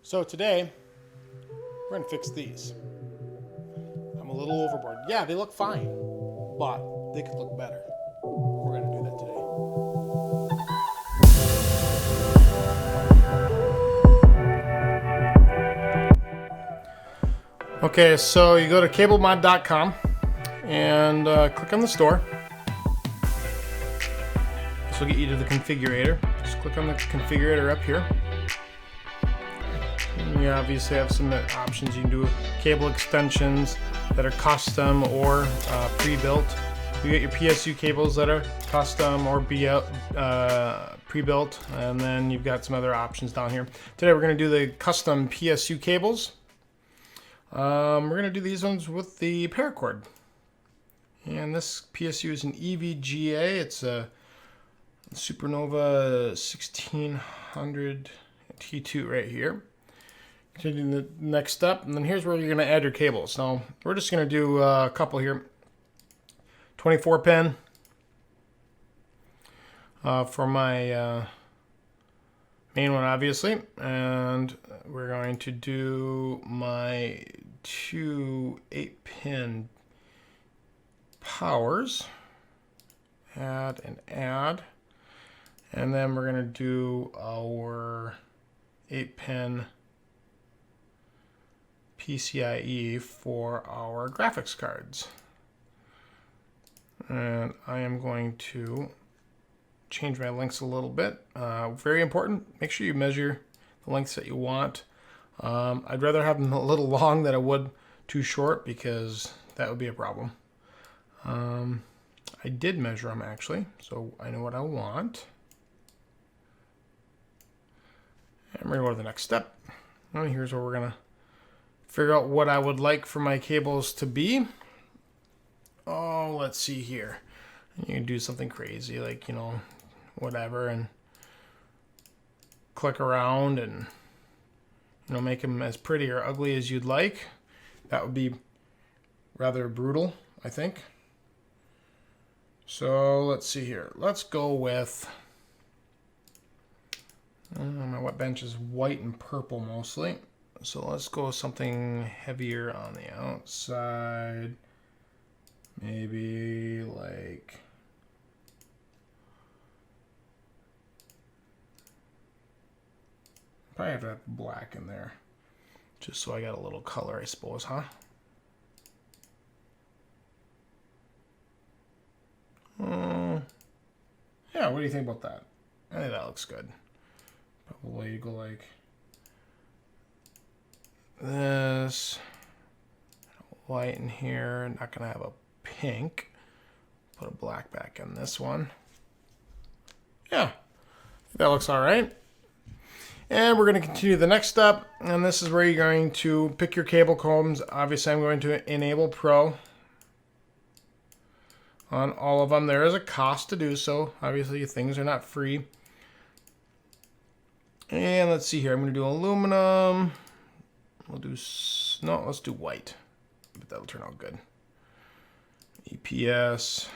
So today, we're gonna fix these. I'm a little overboard. Yeah, they look fine, but they could look better. We're gonna do that today. Okay, so you go to CableMod.com and click on the store. This will get you to the configurator. Just click on the configurator up here. And you obviously have some options. You can do cable extensions that are custom or pre-built. You get your PSU cables that are custom or pre-built, and then you've got some other options down here. Today we're going to do the custom PSU cables. We're going to do these ones with the paracord. And this PSU is an EVGA. It's a Supernova 1600 T2 right here. Continue the next step, and then here's where you're going to add your cables. Now, we're just going to do a couple here. 24 pin for my main one, obviously, and we're going to do my two 8-pin powers. Add and add. And then we're going to do our 8-pin PCIe for our graphics cards. And I am going to change my lengths a little bit. Very important, make sure you measure the lengths that you want. I'd rather have them a little long than I would too short, because that would be a problem. I did measure them actually, so I know what I want. And we're going to go to the next step. And here's where we're going to figure out what I would like for my cables to be. Oh, let's see here. You can do something crazy, like, you know, whatever, and click around and, you know, make them as pretty or ugly as you'd like. That would be rather brutal, I think. So let's see here. Let's go with, my wet bench is white and purple mostly. So let's go with something heavier on the outside. Maybe like probably have to have black in there, just so I got a little color, I suppose, huh? Yeah, what do you think about that? I think that looks good. Probably go like this. White in here. Not gonna have a pink. Put a black back in this one. Yeah, that looks all right. And we're going to continue the next step, and this is where you're going to pick your cable combs. Obviously, I'm going to enable Pro on all of them. There is a cost to do so. Obviously, things are not free. And let's see here. I'm going to do aluminum. We'll do, no, let's do white. But that'll turn out good. EPS.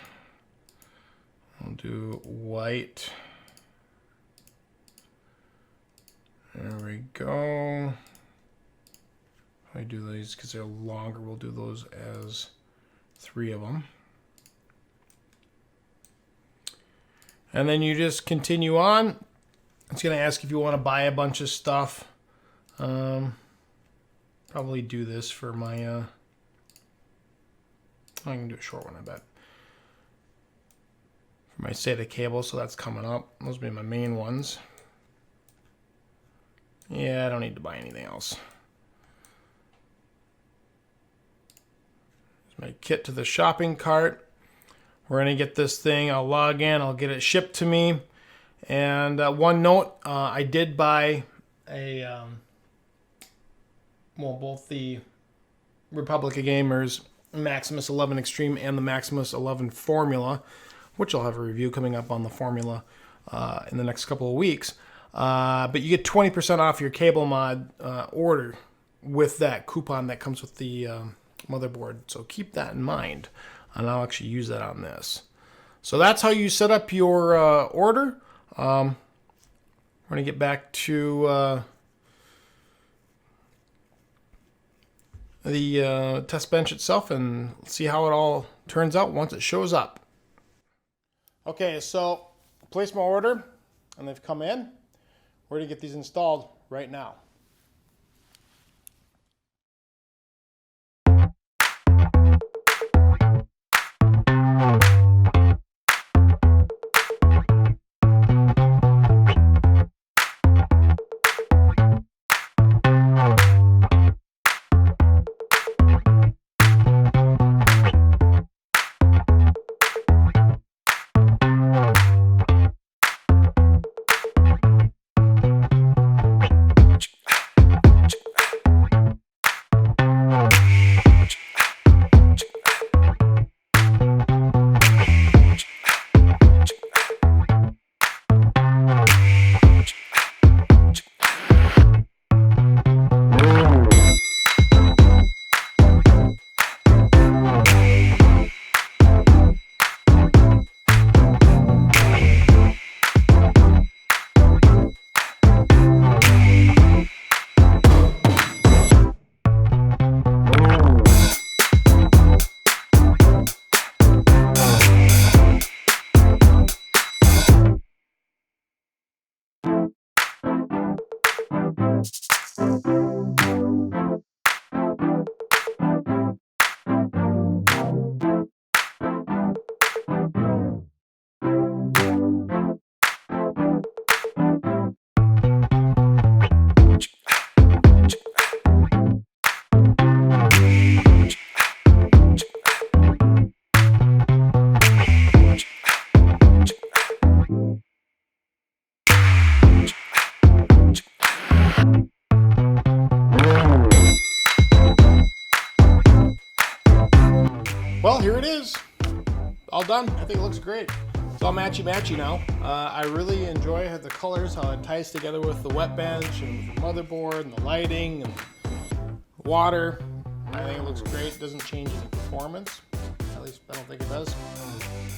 I'll do white. There we go. I do these because they're longer. We'll do those as 3 of them. And then you just continue on. It's going to ask if you want to buy a bunch of stuff. Probably do this for my... I can do a short one, I bet. For my SATA cable, so that's coming up. Those will be my main ones. Yeah, I don't need to buy anything else. Here's my kit to the shopping cart. We're going to get this thing. I'll log in. I'll get it shipped to me. And one note, I did buy a... well, both the Republic of Gamers Maximus 11 Extreme and the Maximus 11 Formula, which I'll have a review coming up on the Formula in the next couple of weeks. But you get 20% off your CableMod order with that coupon that comes with the motherboard. So keep that in mind, and I'll actually use that on this. So that's how you set up your order. We're going to get back to the test bench itself and see how it all turns out once it shows up. Okay, so placed my order and they've come in. We're going to get these installed right now. Well, here it is. All done. I think it looks great. It's all matchy-matchy now. I really enjoy the colors, how it ties together with the wet bench and the motherboard and the lighting and water. I think it looks great. It doesn't change any performance. At least I don't think it does.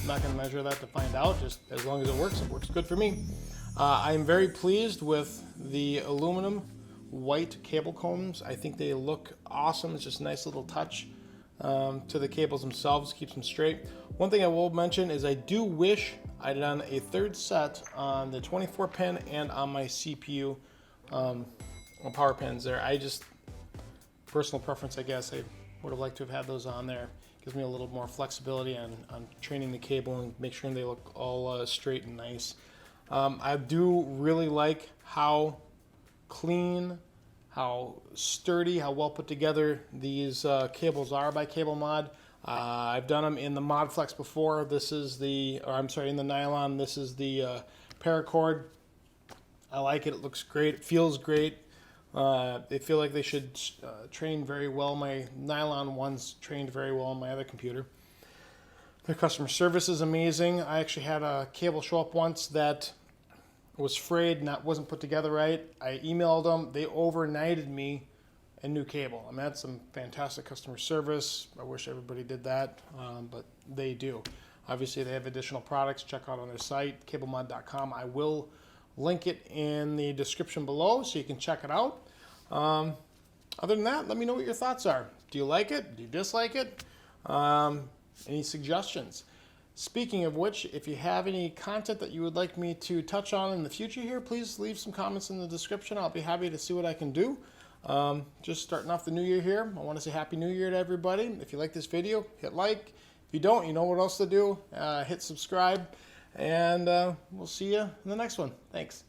I'm not going to measure that to find out. Just as long as it works good for me. I'm very pleased with the aluminum white cable combs. I think they look awesome. It's just a nice little touch to the cables themselves, keeps them straight. One thing I will mention is I do wish I'd done a third set on the 24 pin and on my CPU power pins there. I just, personal preference, I guess, I would have liked to have had those on there. Gives me a little more flexibility on training the cable and make sure they look all straight and nice. I do really like how clean, how sturdy, how well put together these cables are by CableMod. I've done them in the ModFlex before. This is the, or I'm sorry, in the nylon. This is the paracord. I like it. It looks great. It feels great. They feel like they should train very well. My nylon ones trained very well on my other computer. Their customer service is amazing. I actually had a cable show up once that was frayed and that wasn't put together right. I emailed them. They overnighted me a new cable. I mean, that's some fantastic customer service. I wish everybody did that, but they do. Obviously, they have additional products. Check out on their site, CableMod.com. I will link it in the description below so you can check it out. Other than that, let me know what your thoughts are. Do you like it? Do you dislike it? Any suggestions? Speaking of which, if you have any content that you would like me to touch on in the future here, please leave some comments in the description. I'll be happy to see what I can do. Just starting off the new year here. I want to say Happy New Year to everybody. If you like this video, hit like. If you don't, you know what else to do. Hit subscribe. And we'll see you in the next one. Thanks.